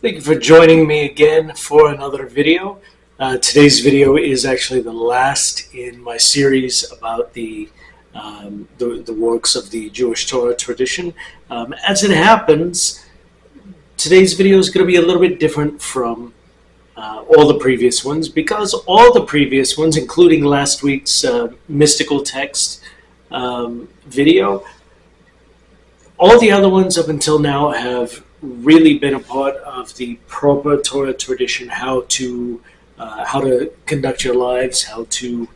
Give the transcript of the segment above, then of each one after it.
Thank you for joining me again for another video. Today's video is actually the last in my series about the works of the Jewish Torah tradition. As it happens, today's video is going to be a little bit different from all the previous ones, because all the previous ones, including last week's mystical text video, all the other ones up until now have really been a part of the proper Torah tradition, how to conduct your lives, how to,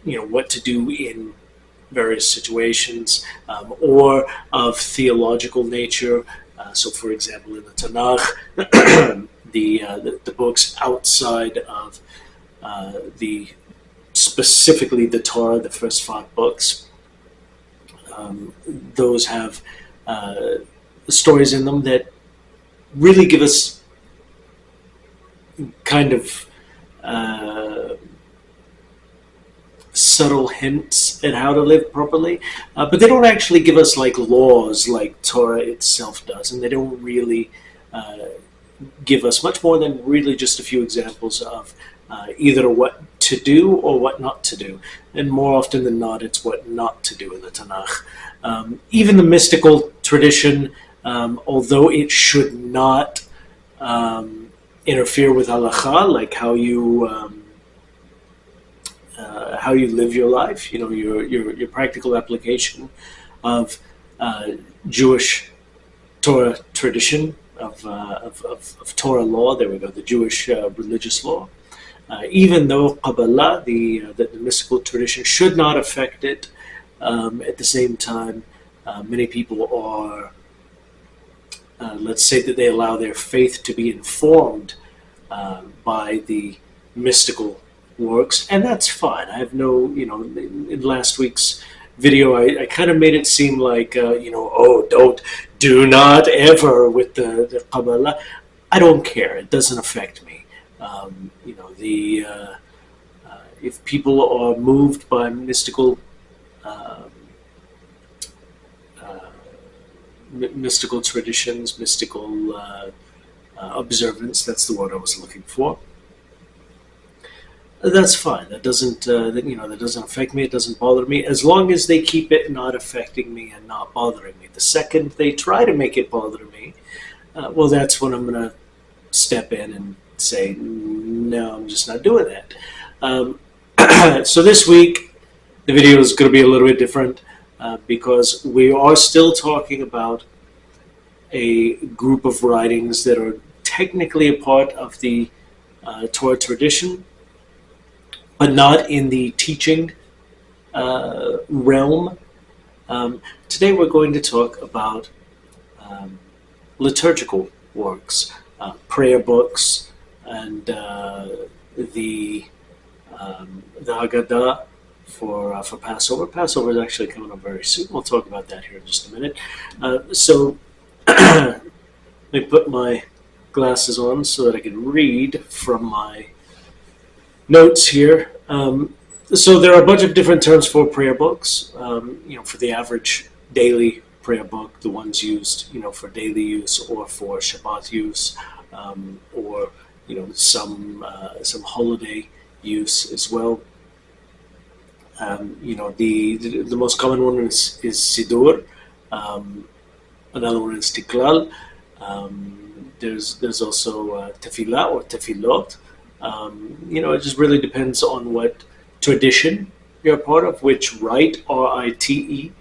what to do in various situations, or of theological nature. So, for example, in the Tanakh, the books outside of specifically the Torah, the first 5 books, those have stories in them that really give us kind of subtle hints at how to live properly, but they don't actually give us like laws like Torah itself does, and they don't really give us much more than really just a few examples of either what to do or what not to do, and more often than not it's what not to do in the Tanakh. Even the mystical tradition, although it should not interfere with halacha, like how you live your life, your practical application of Jewish Torah tradition, of Torah law. There we go, the Jewish religious law. Even though Kabbalah, the mystical tradition, should not affect it, at the same time, many people are, let's say that they allow their faith to be informed by the mystical works, and that's fine. I have no, in last week's video, I kind of made it seem like, do not ever with the Kabbalah. I don't care. It doesn't affect me. If people are moved by mystical traditions, mystical observance, that's the word I was looking for, that's fine. That doesn't that doesn't affect me. It doesn't bother me, as long as they keep it not affecting me and not bothering me. The second they try to make it bother me, well, that's when I'm going to step in and say, no, I'm just not doing that. So this week the video is going to be a little bit different, because we are still talking about a group of writings that are technically a part of the Torah tradition, but not in the teaching realm. Today we're going to talk about liturgical works, prayer books, and the Haggadah for Passover. Passover is actually coming up very soon. We'll talk about that here in just a minute. So let me put my glasses on so that I can read from my notes here. So there are a bunch of different terms for prayer books. For the average daily prayer book, the ones used, for daily use or for Shabbat use, or some holiday use as well. The most common one is Siddur. Another one is Tiklal. There's also Tefillah or Tefillot. It just really depends on what tradition you're a part of, which rite, R-I-T-E,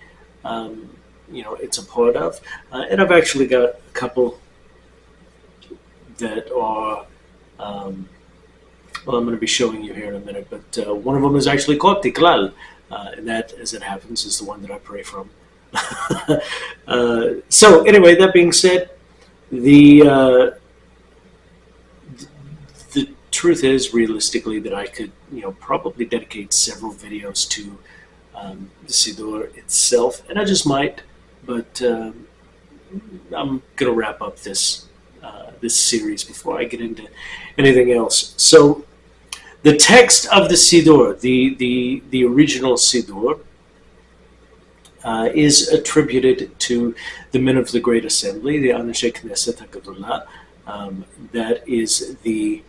it's a part of. And I've actually got a couple that are, I'm going to be showing you here in a minute, but one of them is actually called Tiklal, and that, as it happens, is the one that I pray from. So anyway, that being said, the truth is, realistically, that I could, probably dedicate several videos to the Siddur itself, and I just might, but I'm gonna wrap up this series before I get into anything else. So, the text of the Siddur, the original Siddur, is attributed to the men of the Great Assembly, the Anashei Knesset HaGedolah, That is the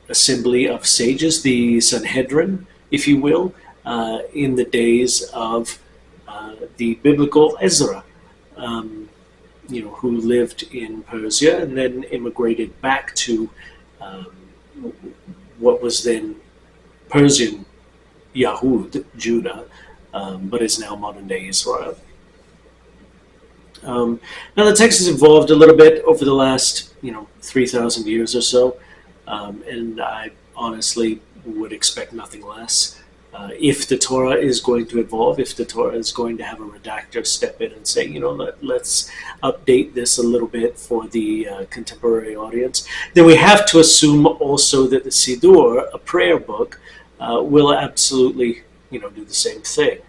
assembly of sages, the Sanhedrin, if you will, in the days of the biblical Ezra, who lived in Persia and then immigrated back to what was then Persian Yahud, Judah, but is now modern-day Israel. Now the text has evolved a little bit over the last 3,000 years or so, and I honestly would expect nothing less. If the Torah is going to evolve, if the Torah is going to have a redactor step in and say, let's update this a little bit for the contemporary audience, then we have to assume also that the Siddur, a prayer book, will absolutely do the same thing.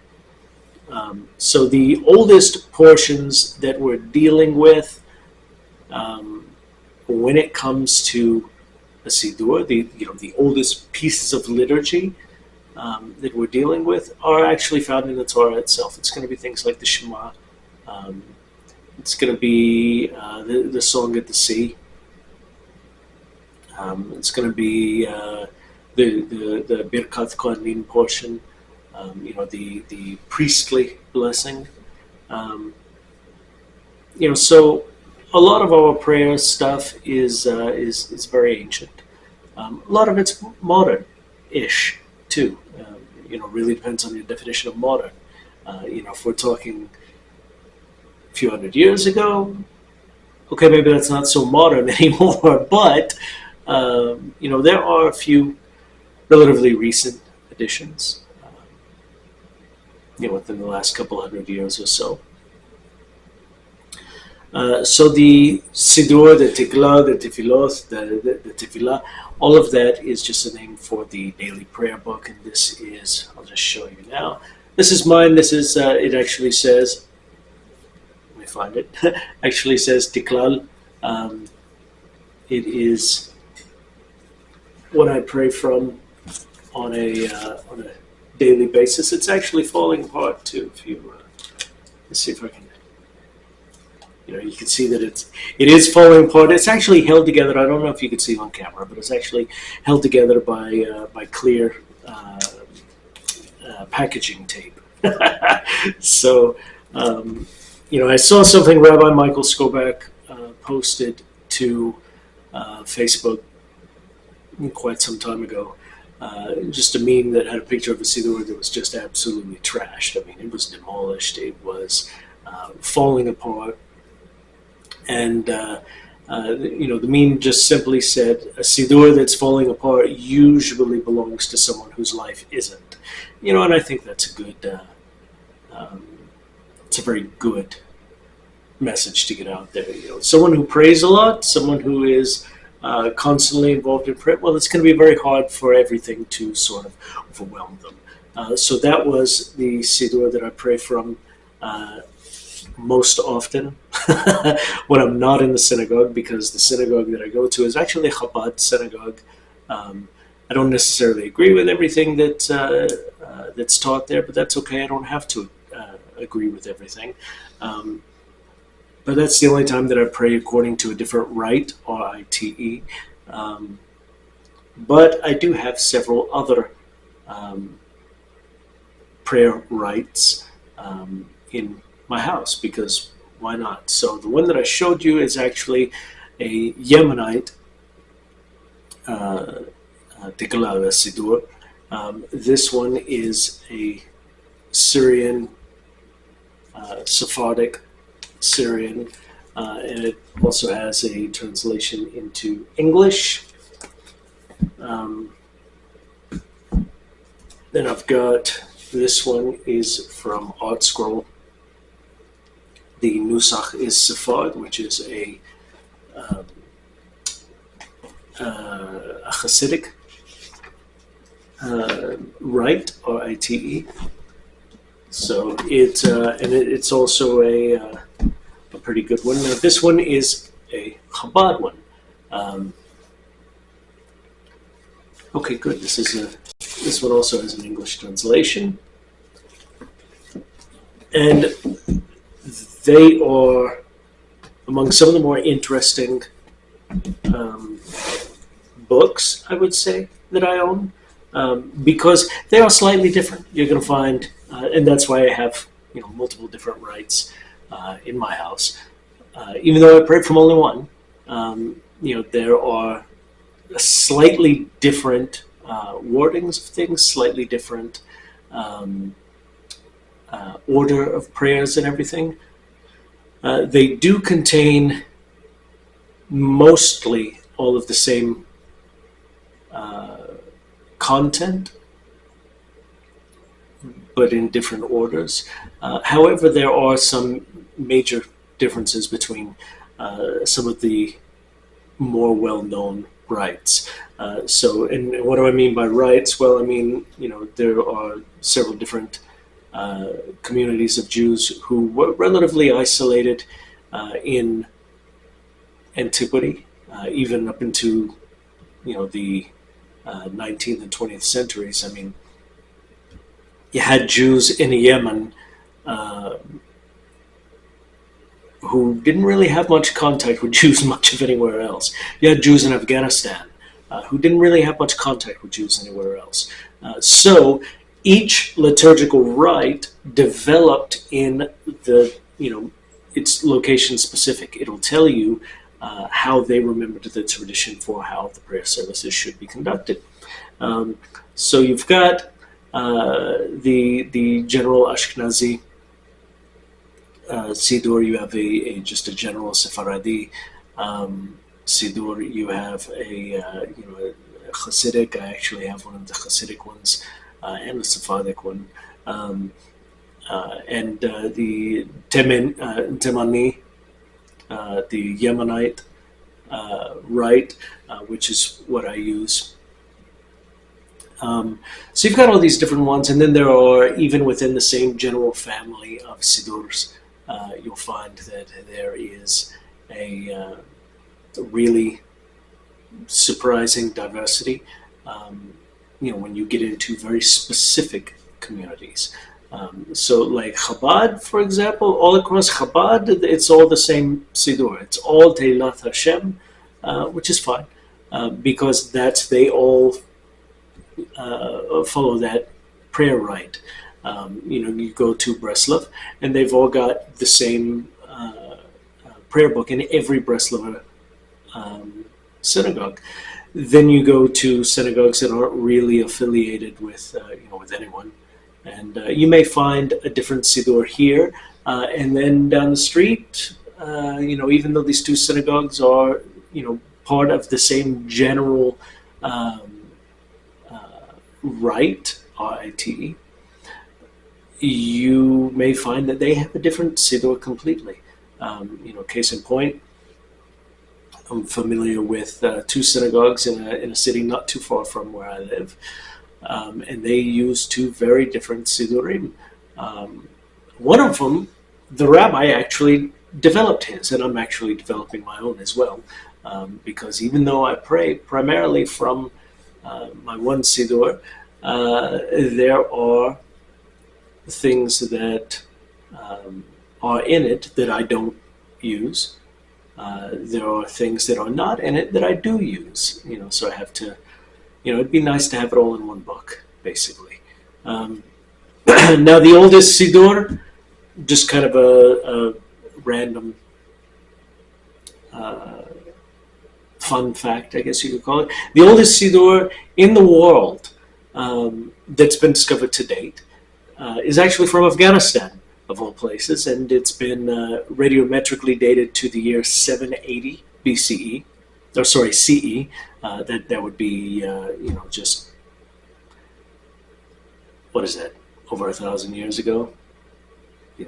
So the oldest portions that we're dealing with when it comes to a Siddur, the oldest pieces of liturgy that we're dealing with are actually found in the Torah itself. It's going to be things like the Shema. It's going to be the Song at the Sea. It's going to be the Birkat Kohanim portion. The priestly blessing. So a lot of our prayer stuff is very ancient. A lot of it's modern-ish too. Really depends on your definition of modern. If we're talking a few hundred years ago, okay, maybe that's not so modern anymore. But there are a few relatively recent additions. Within the last couple hundred years or so. So the Siddur, the Tikla, the Tefillot, the Tefillah, all of that is just a name for the daily prayer book, and this is, I'll just show you now. This is mine. This is, it actually says, let me find it, actually says Tiklal. It is what I pray from on a daily basis. It's actually falling apart too. If you let's see if I can, you can see that it is falling apart. It's actually held together. I don't know if you can see it on camera, but it's actually held together by clear packaging tape. So I saw something Rabbi Michael Skobach posted to Facebook quite some time ago. Just a meme that had a picture of a Siddur that was just absolutely trashed. I mean, it was demolished. It was falling apart. And, the meme just simply said, a Siddur that's falling apart usually belongs to someone whose life isn't. And I think that's a good, it's a very good message to get out there. Someone who prays a lot, someone who is constantly involved in prayer, well, it's going to be very hard for everything to sort of overwhelm them. So that was the Siddur that I pray from most often when I'm not in the synagogue, because the synagogue that I go to is actually a Chabad synagogue. I don't necessarily agree with everything that's taught there, but that's okay. I don't have to agree with everything. But that's the only time that I pray according to a different rite, R-I-T-E. But I do have several other prayer rites in my house, because why not? So the one that I showed you is actually a Yemenite Tikla Siddur. This one is a Syrian, Sephardic Syrian, and it also has a translation into English. Then I've got, this one is from Art Scroll. The Nusach is Sephard, which is a Hasidic rite, R-I-T-E. So it's also a pretty good one. Now this one is a Chabad one. Okay, good. This one also has an English translation, and they are among some of the more interesting books, I would say, that I own, because they are slightly different. You're going to find, and that's why I have multiple different rites in my house. Even though I pray from only one, there are slightly different wordings of things, slightly different order of prayers and everything. They do contain mostly all of the same content, but in different orders. However, there are some major differences between some of the more well-known rites. And what do I mean by rites? Well, I mean, there are several different communities of Jews who were relatively isolated in antiquity, even up into the 19th and 20th centuries. I mean, you had Jews in Yemen who didn't really have much contact with Jews much of anywhere else. You had Jews in Afghanistan who didn't really have much contact with Jews anywhere else. So each liturgical rite developed in the, it's location specific. It'll tell you how they remembered the tradition for how the prayer services should be conducted. So you've got the general Ashkenazi Siddur. You have just a general Sephardi Siddur. You have a Hasidic. I actually have one of the Hasidic ones and the Sephardic one, and the Temani, the Yemenite rite, which is what I use. So you've got all these different ones, and then there are, even within the same general family of Siddurs, you'll find that there is a really surprising diversity, when you get into very specific communities. So like Chabad, for example, all across Chabad, it's all the same Siddur. It's all Teilat Hashem, which is fine, because they all follow that prayer rite. You go to Breslov, and they've all got the same prayer book in every Breslover synagogue. Then you go to synagogues that aren't really affiliated with with anyone, and you may find a different siddur here, and then down the street, even though these two synagogues are part of the same general rite, R-I-T-E, you may find that they have a different siddur completely. Case in point, I'm familiar with two synagogues in a city not too far from where I live, and they use two very different siddurim. One of them, the rabbi actually developed his, and I'm actually developing my own as well, because even though I pray primarily from my one siddur, there are things that are in it that I don't use. There are things that are not in it that I do use, so I have to, it'd be nice to have it all in one book, basically. Now, the oldest Siddur, just kind of a random fun fact, I guess you could call it. The oldest Siddur in the world that's been discovered to date is actually from Afghanistan, of all places, and it's been radiometrically dated to the year 780 BCE, or sorry, CE. That would be, just, what is that, over 1,000 years ago?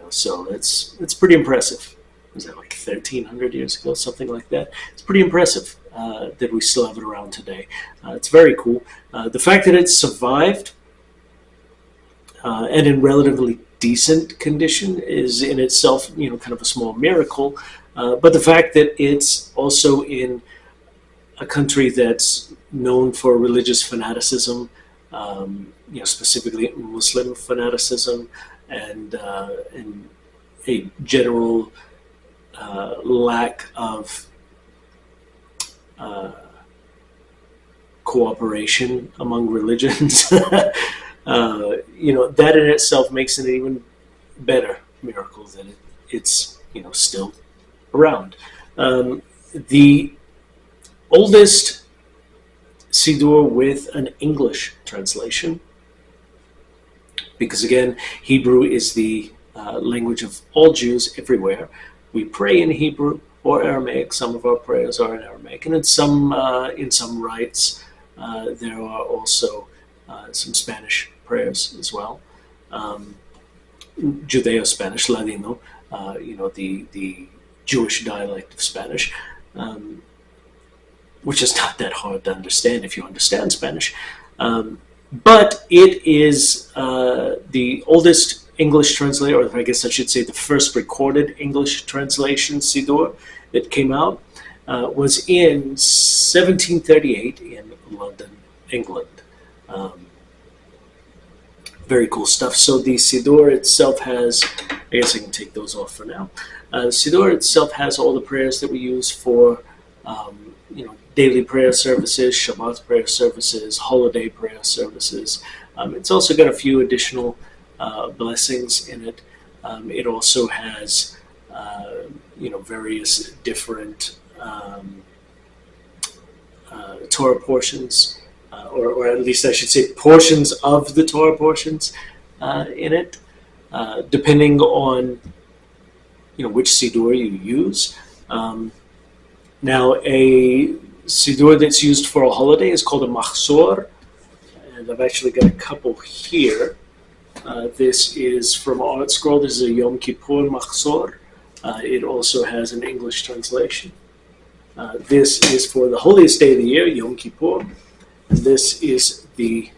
So it's pretty impressive. Was that like 1,300 years ago, something like that? It's pretty impressive that we still have it around today. It's very cool. The fact that it survived and in relatively decent condition is in itself, kind of a small miracle. But the fact that it's also in a country that's known for religious fanaticism, specifically Muslim fanaticism, and a general lack of cooperation among religions, that in itself makes it an even better miracle that it's still around. The oldest Siddur with an English translation, because again, Hebrew is the language of all Jews everywhere. We pray in Hebrew or Aramaic. Some of our prayers are in Aramaic, and in some rites there are also some Spanish prayers as well. Judeo-Spanish, Ladino, the Jewish dialect of Spanish, which is not that hard to understand if you understand Spanish. But it is the oldest English translation, or I guess I should say the first recorded English translation Siddur that came out was in 1738 in London, England. Very cool stuff. So the Siddur itself has, I guess I can take those off for now. The Siddur itself has all the prayers that we use for, daily prayer services, Shabbat prayer services, holiday prayer services. It's also got a few additional blessings in it. It also has, various different Torah portions, or at least I should say portions of the Torah portions in it, depending on which Siddur you use. Now, a Siddur that's used for a holiday is called a Machzor, and I've actually got a couple here. This is from Art Scroll. This is a Yom Kippur Machzor. It also has an English translation. This is for the holiest day of the year, Yom Kippur. And this is the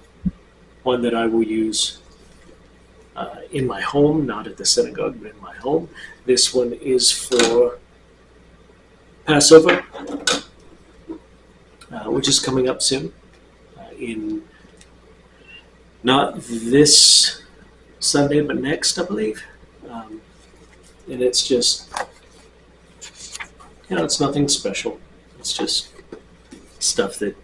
one that I will use in my home, not at the synagogue, but in my home. This one is for Passover, which is coming up soon, in not this Sunday, but next, I believe. And it's just, it's nothing special. It's just stuff that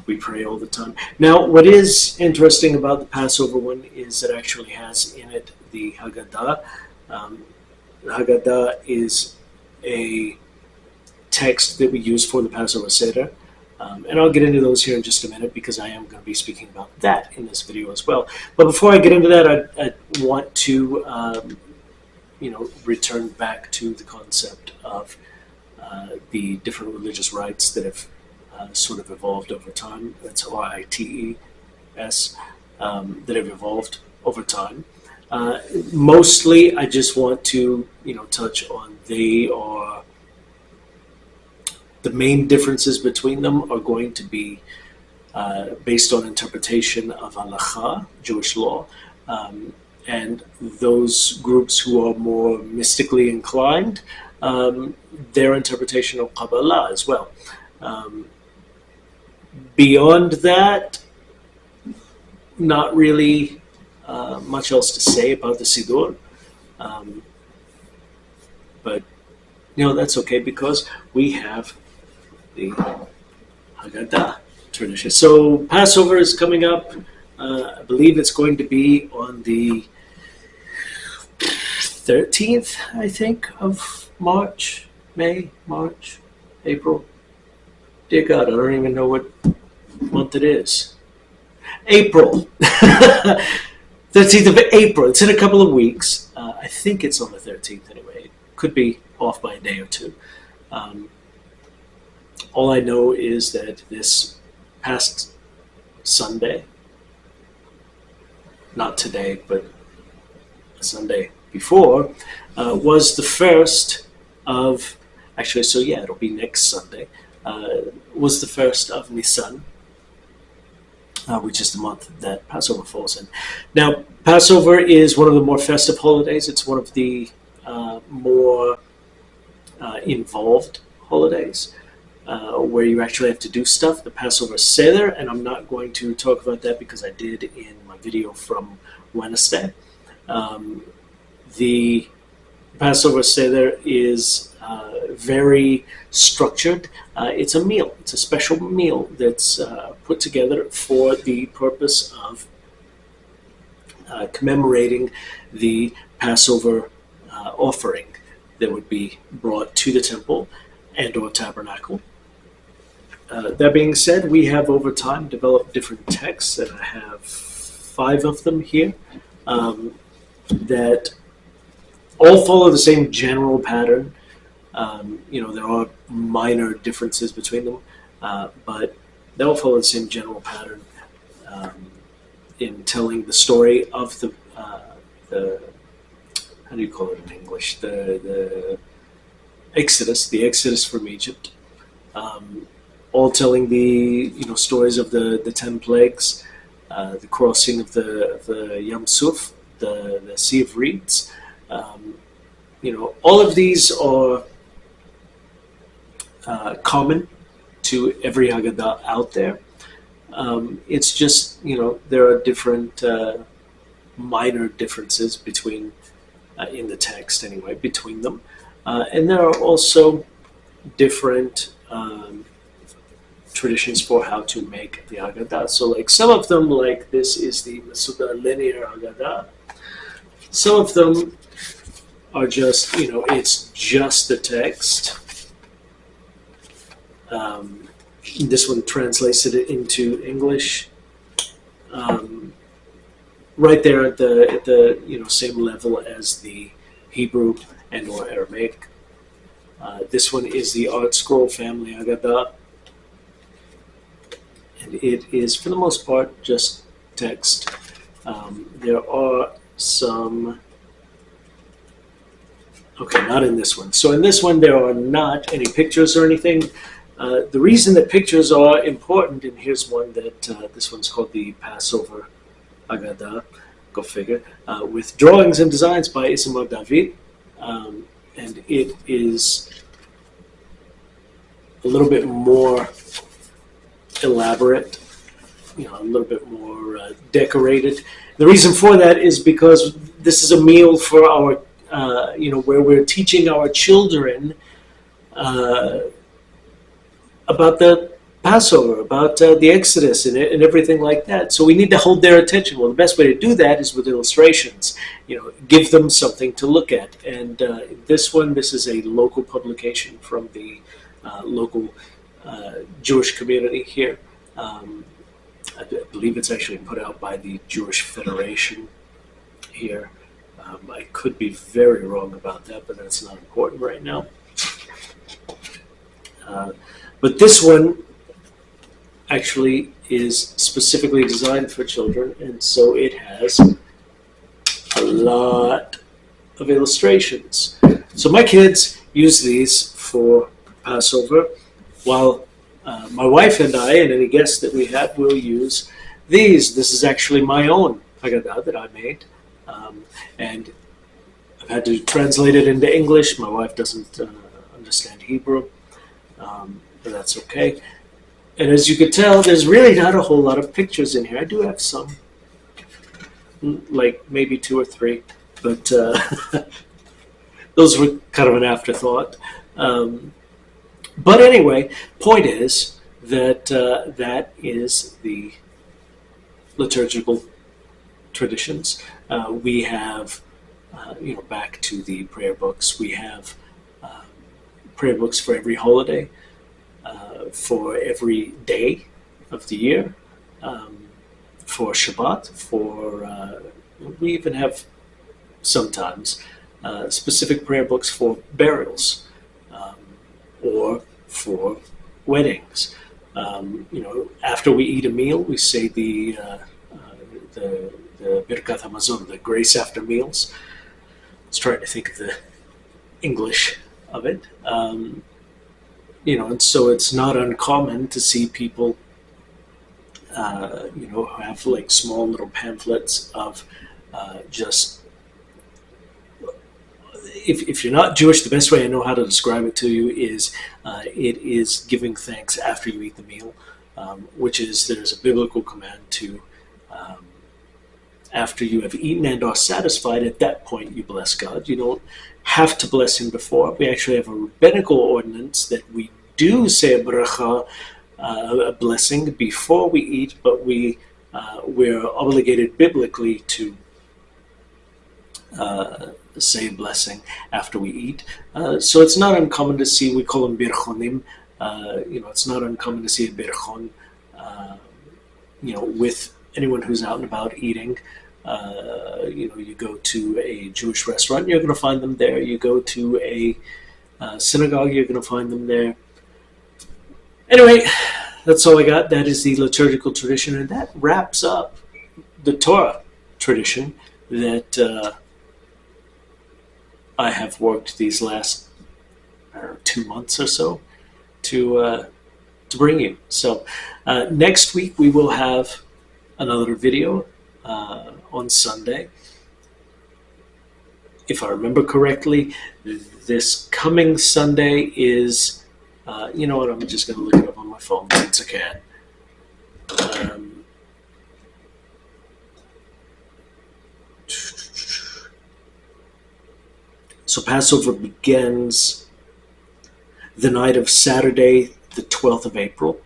we pray all the time. Now, what is interesting about the Passover one is it actually has in it the Haggadah. The Haggadah is a text that we use for the Passover Seder. And I'll get into those here in just a minute because I am going to be speaking about that in this video as well. But before I get into that, I want to, return back to the concept of the different religious rites that have sort of evolved over time. That's RITES, that have evolved over time. Mostly, I just want to, touch on the main differences between them are going to be based on interpretation of halakha, Jewish law, and those groups who are more mystically inclined, their interpretation of Kabbalah as well. Beyond that, not really much else to say about the Siddur, but that's okay because we have the Haggadah tradition. So Passover is coming up. I believe it's going to be on the 13th, I think, of March, April. Dear God, I don't even know what month it is. April. 13th of April. It's in a couple of weeks. I think it's on the 13th anyway. It could be off by a day or two. All I know is that this past Sunday, not today, but Sunday before, was the first of, actually, so yeah, it'll be next Sunday, was the first of Nisan, which is the month that Passover falls in. Now, Passover is one of the more festive holidays. It's one of the more involved holidays where you actually have to do stuff. The Passover Seder, and I'm not going to talk about that because I did in my video from Wednesday. The Passover Seder is very structured. It's a meal. It's a special meal that's put together for the purpose of commemorating the Passover offering that would be brought to the temple and or tabernacle. That being said, we have over time developed different texts, and I have 5 of them here that all follow the same general pattern. There are minor differences between them, but they all follow the same general pattern in telling the story of the how do you call it in English? The Exodus from Egypt. All telling the stories of the 10 plagues, the crossing of the Yam Suf, the Sea of Reeds. All of these are common to every Haggadah out there. It's just there are different minor differences between in the text anyway between them, and there are also different traditions for how to make the Haggadah. So like some of them, like this is the Masuda linear Haggadah. Some of them are just, it's just the text. This one translates it into English. Right there at the same level as the Hebrew and or Aramaic. This one is the Art Scroll Family Haggadah. And it is, for the most part, just text. There are some... Okay, not in this one. So in this one, there are not any pictures or anything. The reason that pictures are important, and here's one that this one's called the Passover Haggadah, go figure, with drawings and designs by Isamar David. And it is a little bit more elaborate, a little bit more decorated. The reason for that is because this is a meal for our, where we're teaching our children about the Passover, about the Exodus and everything like that. So we need to hold their attention. Well, the best way to do that is with illustrations. Give them something to look at. And this is a local publication from the local Jewish community here. I believe it's actually put out by the Jewish Federation here. I could be very wrong about that, but that's not important right now. But this one actually is specifically designed for children, and so it has a lot of illustrations. So my kids use these for Passover, while my wife and I, and any guests that we have, will use these. This is actually my own Haggadah that I made, and I've had to translate it into English. My wife doesn't understand Hebrew, but that's okay. And as you can tell, there's really not a whole lot of pictures in here. I do have some, like maybe 2 or 3, but those were kind of an afterthought. But anyway, point is that that is the liturgical traditions. We have, back to the prayer books, we have prayer books for every holiday, for every day of the year, for Shabbat, we even have sometimes specific prayer books for burials, or for weddings. After we eat a meal, we say the Birkat HaMazon, the grace after meals. I was trying to think of the English of it. And so it's not uncommon to see people, have like small little pamphlets of just. If you're not Jewish, the best way I know how to describe it to you is it is giving thanks after you eat the meal, which is there's a biblical command to after you have eaten and are satisfied, at that point you bless God. You don't have to bless him before. We actually have a rabbinical ordinance that we do say a bracha, a blessing, before we eat, but we're obligated biblically to say a blessing after we eat. So it's not uncommon to see, we call them birchonim, it's not uncommon to see a birchon, with anyone who's out and about eating. You go to a Jewish restaurant, you're going to find them there. You go to a synagogue, you're going to find them there. Anyway, that's all I got. That is the liturgical tradition, and that wraps up the Torah tradition that I have worked these last 2 months or so to bring you. So next week we will have another video on Sunday. If I remember correctly, this coming Sunday is, you know what, I'm just going to look it up on my phone since I can. So Passover begins the night of Saturday, the 12th of April.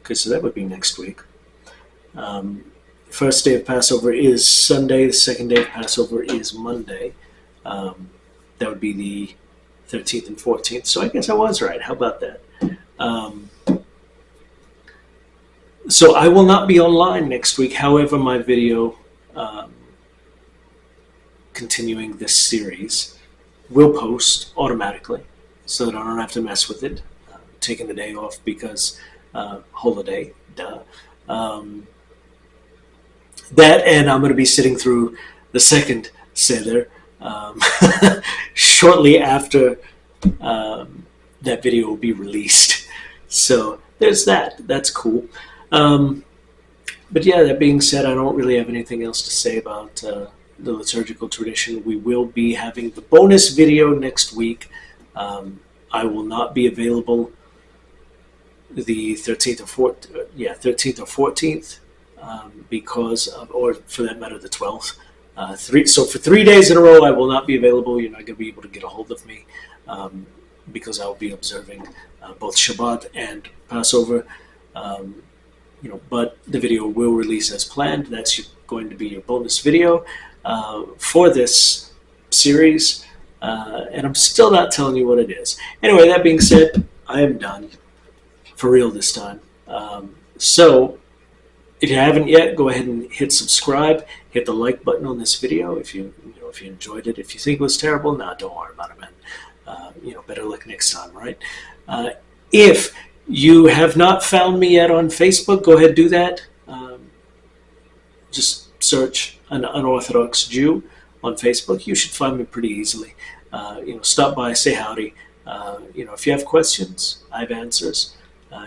Okay, so that would be next week. First day of Passover is Sunday. The second day of Passover is Monday. That would be the 13th and 14th. So I guess I was right. How about that? So I will not be online next week. However, my video continuing this series will post automatically so that I don't have to mess with it. Taking the day off because holiday, duh. That, and I'm going to be sitting through the second Seder shortly after that video will be released. So there's that. That's cool. But yeah, that being said, I don't really have anything else to say about the liturgical tradition. We will be having the bonus video next week. I will not be available the 13th or 14th. Because of, or for that matter, the 12th. So for 3 days in a row, I will not be available. You're not going to be able to get a hold of me because I will be observing both Shabbat and Passover. But the video will release as planned. That's going to be your bonus video for this series. And I'm still not telling you what it is. Anyway, that being said, I am done for real this time. So if you haven't yet, go ahead and hit subscribe. Hit the like button on this video if you enjoyed it. If you think it was terrible, don't worry about it, man. Better luck next time, right? If you have not found me yet on Facebook, go ahead and do that. Just search an unorthodox Jew on Facebook. You should find me pretty easily. Stop by, say howdy. If you have questions, I have answers.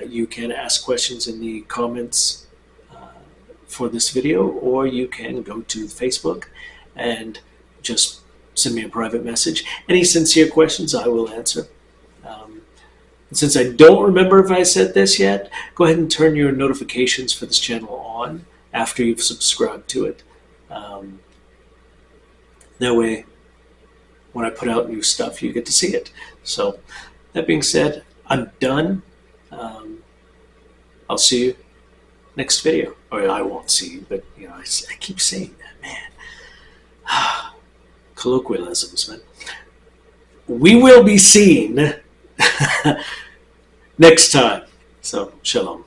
You can ask questions in the comments for this video, or you can go to Facebook and just send me a private message. Any sincere questions, I will answer. And since I don't remember if I said this yet, go ahead and turn your notifications for this channel on after you've subscribed to it. That way, when I put out new stuff, you get to see it. So, that being said, I'm done. I'll see you next video. Or I won't see you, but I keep saying that, man. Colloquialisms, man. We will be seen next time. So, shalom.